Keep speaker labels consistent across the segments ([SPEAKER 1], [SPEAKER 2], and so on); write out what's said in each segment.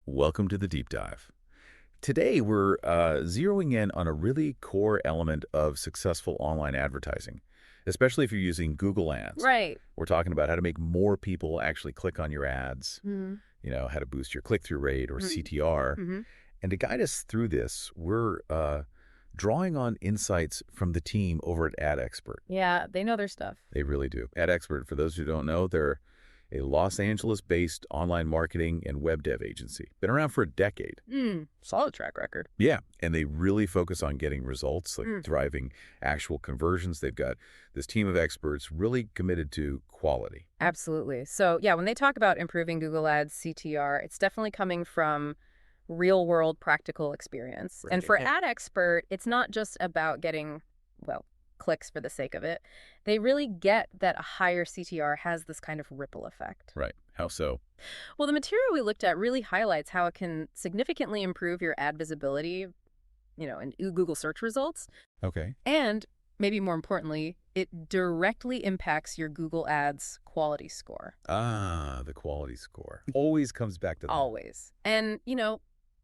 [SPEAKER 1] Welcome to the deep dive. Today, we're zeroing in on a really core element of successful online advertising, especially if you're using Google Ads.
[SPEAKER 2] Right.
[SPEAKER 1] We're talking about how to make more people actually click on your ads,
[SPEAKER 2] Mm.
[SPEAKER 1] how to boost your click-through rate or
[SPEAKER 2] Mm.
[SPEAKER 1] CTR.
[SPEAKER 2] Hmm.
[SPEAKER 1] And to guide us through this, we're drawing on insights from the team over at Ad Expert.
[SPEAKER 2] Yeah, they know their stuff.
[SPEAKER 1] They really do. Ad Expert, for those who don't know, they're a Los Angeles-based online marketing and web dev agency. Been around for a decade.
[SPEAKER 2] Solid track record.
[SPEAKER 1] Yeah, and they really focus on getting results, like
[SPEAKER 2] Mm.
[SPEAKER 1] driving actual conversions. They've got this team of experts really committed to quality.
[SPEAKER 2] Absolutely. So, yeah, when they talk about improving Google Ads CTR, it's definitely coming from real-world practical experience. And for
[SPEAKER 1] Right.
[SPEAKER 2] Ad Expert, it's not just about getting, well, clicks for the sake of it. They really get that a higher CTR has this kind of ripple effect.
[SPEAKER 1] Right. How so?
[SPEAKER 2] Well, the material we looked at really highlights how it can significantly improve your ad visibility, in Google search results.
[SPEAKER 1] Okay.
[SPEAKER 2] And maybe more importantly, it directly impacts your Google Ads quality score.
[SPEAKER 1] Ah, the quality score. Always comes back to that.
[SPEAKER 2] Always. And,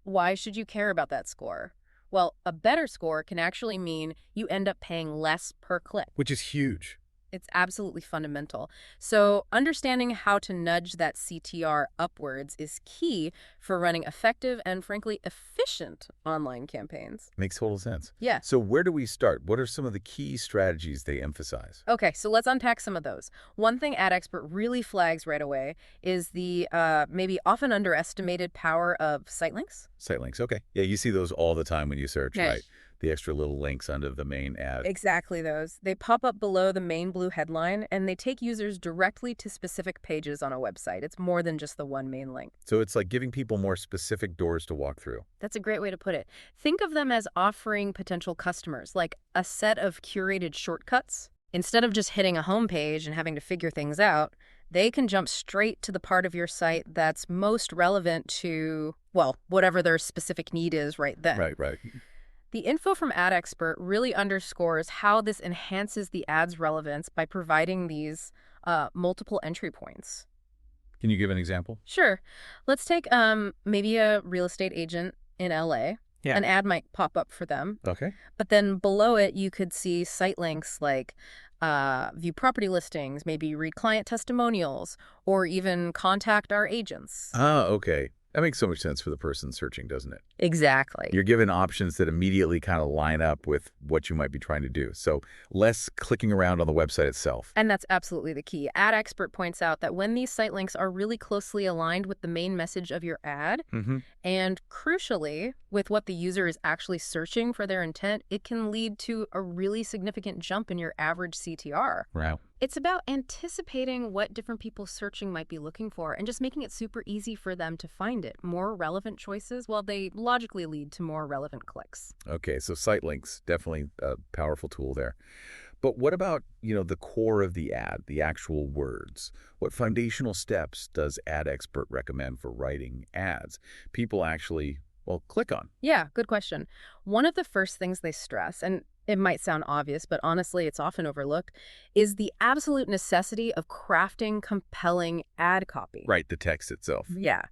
[SPEAKER 2] why should you care about that score? Well, a better score can actually mean you end up paying less per click.
[SPEAKER 1] Which is huge.
[SPEAKER 2] It's absolutely fundamental. So understanding how to nudge that CTR upwards is key for running effective and, frankly, efficient online campaigns.
[SPEAKER 1] Makes total sense.
[SPEAKER 2] Yeah.
[SPEAKER 1] So where do we start? What are some of the key strategies they emphasize?
[SPEAKER 2] Okay, so let's unpack some of those. One thing Ad Expert really flags right away is the maybe often underestimated power of sitelinks.
[SPEAKER 1] Sitelinks. Okay. Yeah, you see those all the time when you search,
[SPEAKER 2] Yes.
[SPEAKER 1] right? The extra little links under the main ad.
[SPEAKER 2] Exactly those. They pop up below the main blue headline, and they take users directly to specific pages on a website. It's more than just the one main link.
[SPEAKER 1] So it's like giving people more specific doors to walk through.
[SPEAKER 2] That's a great way to put it. Think of them as offering potential customers like a set of curated shortcuts. Instead of just hitting a homepage and having to figure things out, they can jump straight to the part of your site that's most relevant to, well, whatever their specific need is right then.
[SPEAKER 1] Right.
[SPEAKER 2] The info from Ad Expert really underscores how this enhances the ad's relevance by providing these multiple entry points.
[SPEAKER 1] Can you give an example?
[SPEAKER 2] Sure. Let's take maybe a real estate agent in LA.
[SPEAKER 1] Yeah.
[SPEAKER 2] An ad might pop up for them,
[SPEAKER 1] Okay.
[SPEAKER 2] but then below it you could see site links like view property listings, maybe read client testimonials, or even contact our agents.
[SPEAKER 1] Ah, okay. That makes so much sense for the person searching, doesn't it?
[SPEAKER 2] Exactly.
[SPEAKER 1] You're given options that immediately kind of line up with what you might be trying to do. So less clicking around on the website itself.
[SPEAKER 2] And that's absolutely the key. Ad Expert points out that when these site links are really closely aligned with the main message of your ad, and crucially, with what the user is actually searching for their intent, it can lead to a really significant jump in your average CTR.
[SPEAKER 1] Wow.
[SPEAKER 2] It's about anticipating what different people searching might be looking for and just making it super easy for them to find it. More relevant choices, well, they logically lead to more relevant clicks.
[SPEAKER 1] Okay, so site links, definitely a powerful tool there. But what about, the core of the ad, the actual words? What foundational steps does Ad Expert recommend for writing ads people actually, click on?
[SPEAKER 2] Yeah, good question. One of the first things they stress, and it might sound obvious, but honestly, it's often overlooked, is the absolute necessity of crafting compelling ad copy.
[SPEAKER 1] Right, the text itself.
[SPEAKER 2] Yeah.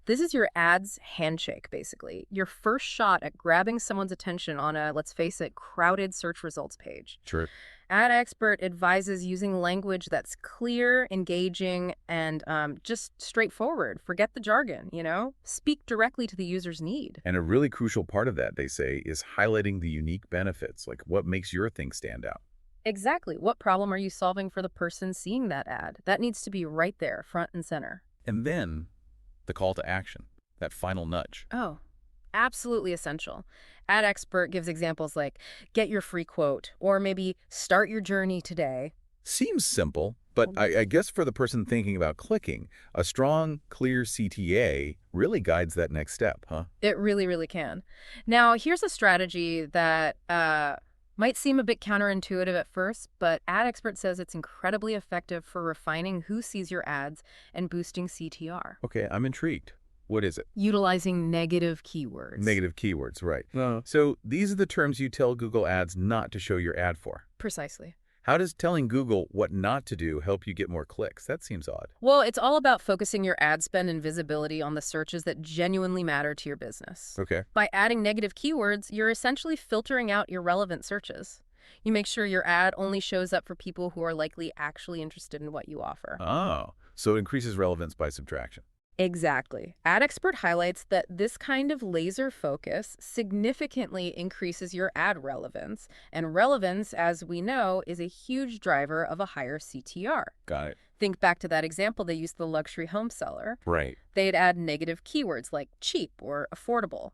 [SPEAKER 2] This is your ad's handshake, basically. Your first shot at grabbing someone's attention on a, let's face it, crowded search results page.
[SPEAKER 1] True.
[SPEAKER 2] Ad Expert advises using language that's clear, engaging, and just straightforward. Forget the jargon, Speak directly to the user's need.
[SPEAKER 1] And a really crucial part of that, they say, is highlighting the unique benefits, like what makes your thing stand out.
[SPEAKER 2] Exactly. What problem are you solving for the person seeing that ad? That needs to be right there, front and center.
[SPEAKER 1] And then the call to action, that final nudge.
[SPEAKER 2] Oh, absolutely essential. Ad Expert gives examples like, get your free quote, or maybe start your journey today.
[SPEAKER 1] Seems simple, but I guess for the person thinking about clicking, a strong, clear CTA really guides that next step, huh?
[SPEAKER 2] It really, really can. Now, here's a strategy that might seem a bit counterintuitive at first, but Ad Expert says it's incredibly effective for refining who sees your ads and boosting CTR.
[SPEAKER 1] Okay, I'm intrigued. What is it?
[SPEAKER 2] Utilizing negative keywords.
[SPEAKER 1] Negative keywords, right. So these are the terms you tell Google Ads not to show your ad for.
[SPEAKER 2] Precisely.
[SPEAKER 1] How does telling Google what not to do help you get more clicks? That seems odd.
[SPEAKER 2] Well, it's all about focusing your ad spend and visibility on the searches that genuinely matter to your business.
[SPEAKER 1] Okay.
[SPEAKER 2] By adding negative keywords, you're essentially filtering out irrelevant searches. You make sure your ad only shows up for people who are likely actually interested in what you offer.
[SPEAKER 1] Oh, so it increases relevance by subtraction.
[SPEAKER 2] Exactly. AdExpert highlights that this kind of laser focus significantly increases your ad relevance, and relevance, as we know, is a huge driver of a higher CTR.
[SPEAKER 1] Got it.
[SPEAKER 2] Think back to that example they used the luxury home seller.
[SPEAKER 1] Right.
[SPEAKER 2] They'd add negative keywords like cheap or affordable.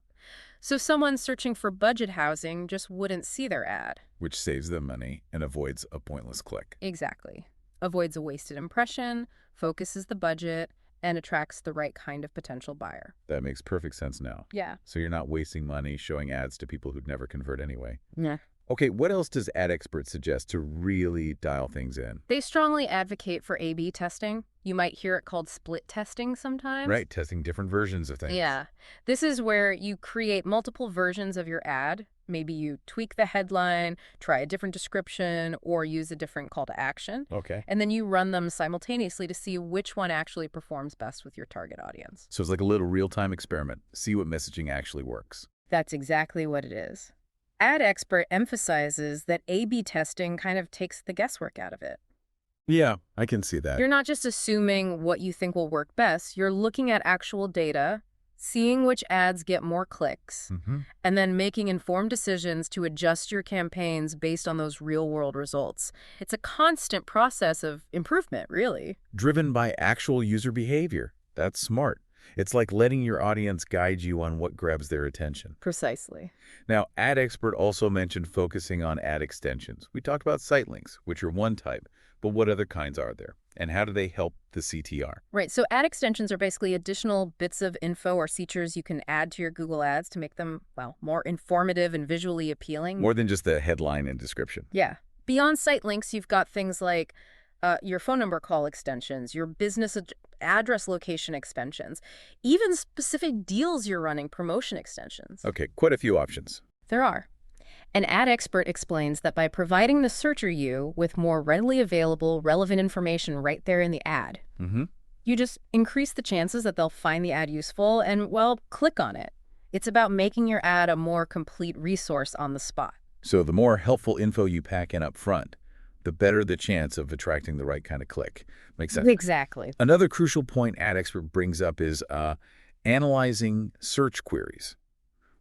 [SPEAKER 2] So someone searching for budget housing just wouldn't see their ad.
[SPEAKER 1] Which saves them money and avoids a pointless click.
[SPEAKER 2] Exactly. Avoids a wasted impression, focuses the budget, and attracts the right kind of potential buyer.
[SPEAKER 1] That makes perfect sense now.
[SPEAKER 2] Yeah.
[SPEAKER 1] So you're not wasting money showing ads to people who'd never convert anyway.
[SPEAKER 2] Yeah.
[SPEAKER 1] Okay, what else does AdExpert suggest to really dial things in?
[SPEAKER 2] They strongly advocate for A/B testing. You might hear it called split testing sometimes.
[SPEAKER 1] Right, testing different versions of things.
[SPEAKER 2] Yeah. This is where you create multiple versions of your ad. Maybe you tweak the headline, try a different description, or use a different call to action.
[SPEAKER 1] Okay.
[SPEAKER 2] And then you run them simultaneously to see which one actually performs best with your target audience.
[SPEAKER 1] So it's like a little real-time experiment. See what messaging actually works.
[SPEAKER 2] That's exactly what it is. AdExpert emphasizes that A/B testing kind of takes the guesswork out of it.
[SPEAKER 1] Yeah, I can see that.
[SPEAKER 2] You're not just assuming what you think will work best. You're looking at actual data, seeing which ads get more clicks, and then making informed decisions to adjust your campaigns based on those real-world results. It's a constant process of improvement, really.
[SPEAKER 1] Driven by actual user behavior. That's smart. It's like letting your audience guide you on what grabs their attention.
[SPEAKER 2] Precisely.
[SPEAKER 1] Now, AdExpert also mentioned focusing on ad extensions. We talked about sitelinks, which are one type, but what other kinds are there? And how do they help the CTR?
[SPEAKER 2] Right, so ad extensions are basically additional bits of info or features you can add to your Google Ads to make them, well, more informative and visually appealing.
[SPEAKER 1] More than just the headline and description.
[SPEAKER 2] Yeah. Beyond site links, you've got things like your phone number call extensions, your business address location extensions, even specific deals you're running, promotion extensions.
[SPEAKER 1] Okay, quite a few options.
[SPEAKER 2] There are. An AdExpert explains that by providing the searcher you with more readily available, relevant information right there in the ad, you just increase the chances that they'll find the ad useful and, well, click on it. It's about making your ad a more complete resource on the spot.
[SPEAKER 1] So the more helpful info you pack in up front, the better the chance of attracting the right kind of click. Makes sense.
[SPEAKER 2] Exactly.
[SPEAKER 1] Another crucial point AdExpert brings up is analyzing search queries.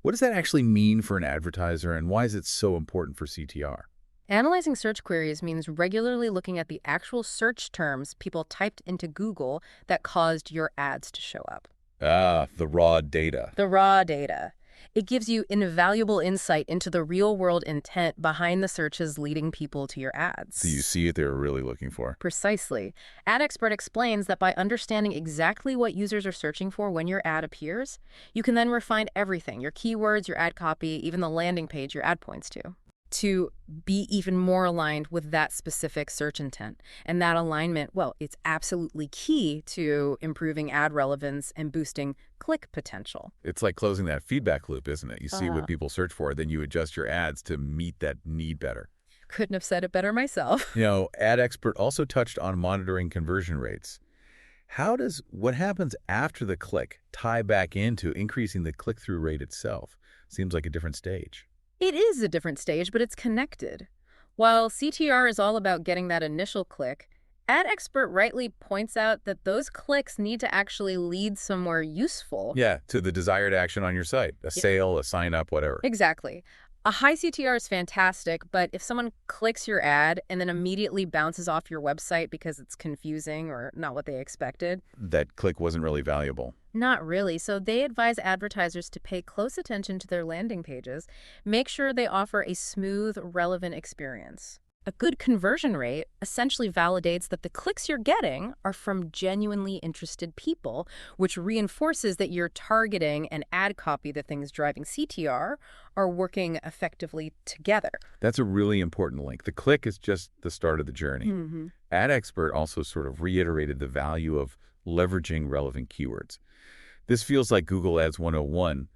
[SPEAKER 1] What does that actually mean for an advertiser, and why is it so important for CTR?
[SPEAKER 2] Analyzing search queries means regularly looking at the actual search terms people typed into Google that caused your ads to show up.
[SPEAKER 1] Ah, the raw data.
[SPEAKER 2] The raw data. It gives you invaluable insight into the real-world intent behind the searches leading people to your ads.
[SPEAKER 1] So you see what they were really looking for.
[SPEAKER 2] Precisely. AdExpert explains that by understanding exactly what users are searching for when your ad appears, you can then refine everything, your keywords, your ad copy, even the landing page your ad points to be even more aligned with that specific search intent. And that alignment, well, it's absolutely key to improving ad relevance and boosting click potential.
[SPEAKER 1] It's like closing that feedback loop, isn't it? You see what people search for, then you adjust your ads to meet that need better.
[SPEAKER 2] Couldn't have said it better myself.
[SPEAKER 1] You know, AdExpert also touched on monitoring conversion rates. How does what happens after the click tie back into increasing the click-through rate itself? Seems like a different stage.
[SPEAKER 2] It is a different stage, but it's connected. While CTR is all about getting that initial click, AdExpert rightly points out that those clicks need to actually lead somewhere useful.
[SPEAKER 1] Yeah, to the desired action on your site, a sale, a sign-up, whatever.
[SPEAKER 2] Exactly. A high CTR is fantastic, but if someone clicks your ad and then immediately bounces off your website because it's confusing or not what they expected,
[SPEAKER 1] That click wasn't really valuable.
[SPEAKER 2] not really. So they advise advertisers to pay close attention to their landing pages, make sure they offer a smooth, relevant experience. A good conversion rate essentially validates that the clicks you're getting are from genuinely interested people, which reinforces that your targeting and ad copy, the things driving CTR, are working effectively together.
[SPEAKER 1] That's a really important link. The click is just the start of the journey. AdExpert also sort of reiterated the value of leveraging relevant keywords. This feels like Google Ads 101,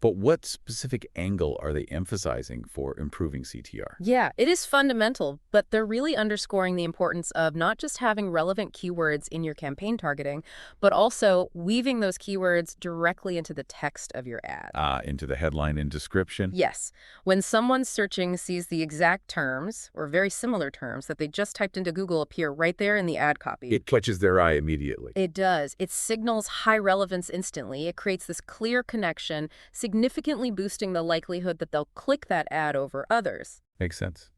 [SPEAKER 1] But what specific angle are they emphasizing for improving CTR?
[SPEAKER 2] Yeah, it is fundamental, but they're really underscoring the importance of not just having relevant keywords in your campaign targeting, but also weaving those keywords directly into the text of your ad.
[SPEAKER 1] Into the headline and description?
[SPEAKER 2] Yes, when someone searching sees the exact terms or very similar terms that they just typed into Google appear right there in the ad copy.
[SPEAKER 1] It catches their eye immediately.
[SPEAKER 2] It does. It signals high relevance instantly. It creates this clear connection, significantly boosting the likelihood that they'll click that ad over others.
[SPEAKER 1] Makes sense.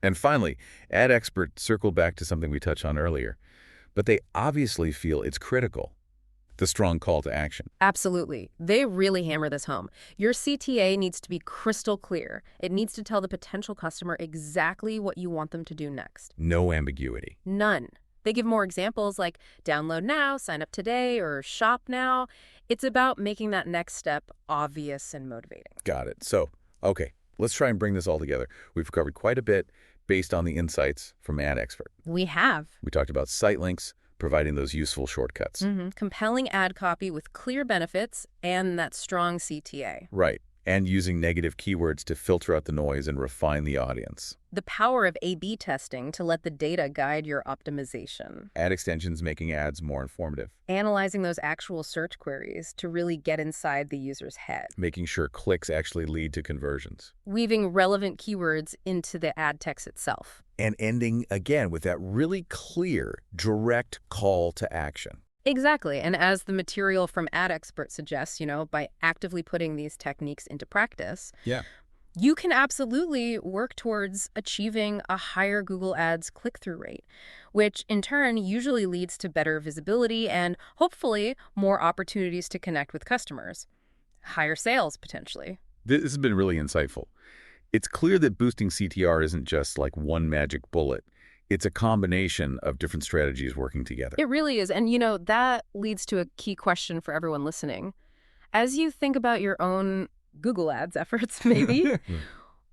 [SPEAKER 1] And finally, ad experts circle back to something we touched on earlier, but they obviously feel it's critical, the strong call to action.
[SPEAKER 2] Absolutely. They really hammer this home. Your CTA needs to be crystal clear. It needs to tell the potential customer exactly what you want them to do next.
[SPEAKER 1] No ambiguity.
[SPEAKER 2] None. They give more examples like download now, sign up today, or shop now. It's about making that next step obvious and motivating.
[SPEAKER 1] Got it. So, okay, let's try and bring this all together. We've covered quite a bit based on the insights from Ad Expert.
[SPEAKER 2] We have.
[SPEAKER 1] We talked about site links, providing those useful shortcuts.
[SPEAKER 2] Compelling ad copy with clear benefits and that strong CTA.
[SPEAKER 1] Right. And using negative keywords to filter out the noise and refine the audience.
[SPEAKER 2] The power of A/B testing to let the data guide your optimization.
[SPEAKER 1] Ad extensions making ads more informative.
[SPEAKER 2] Analyzing those actual search queries to really get inside the user's head.
[SPEAKER 1] Making sure clicks actually lead to conversions.
[SPEAKER 2] Weaving relevant keywords into the ad text itself.
[SPEAKER 1] And ending, again, with that really clear, direct call to action.
[SPEAKER 2] Exactly. And as the material from Ad Expert suggests, by actively putting these techniques into practice, you can absolutely work towards achieving a higher Google Ads click-through rate, which in turn usually leads to better visibility and hopefully more opportunities to connect with customers. Higher sales, potentially.
[SPEAKER 1] This has been really insightful. It's clear that boosting CTR isn't just like one magic bullet. It's a combination of different strategies working together.
[SPEAKER 2] It really is. And, that leads to a key question for everyone listening. As you think about your own Google Ads efforts, maybe,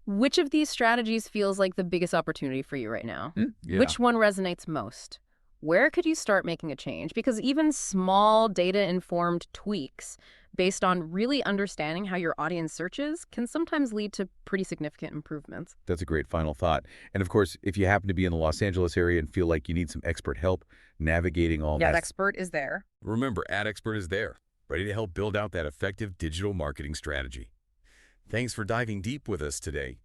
[SPEAKER 2] which of these strategies feels like the biggest opportunity for you right now? Which one resonates most? Where could you start making a change? Because even small data-informed tweaks based on really understanding how your audience searches can sometimes lead to pretty significant improvements.
[SPEAKER 1] That's a great final thought. And of course, if you happen to be in the Los Angeles area and feel like you need some expert help navigating all that.
[SPEAKER 2] Ad Expert is there.
[SPEAKER 3] Remember, Ad Expert is there, ready to help build out that effective digital marketing strategy. Thanks for diving deep with us today.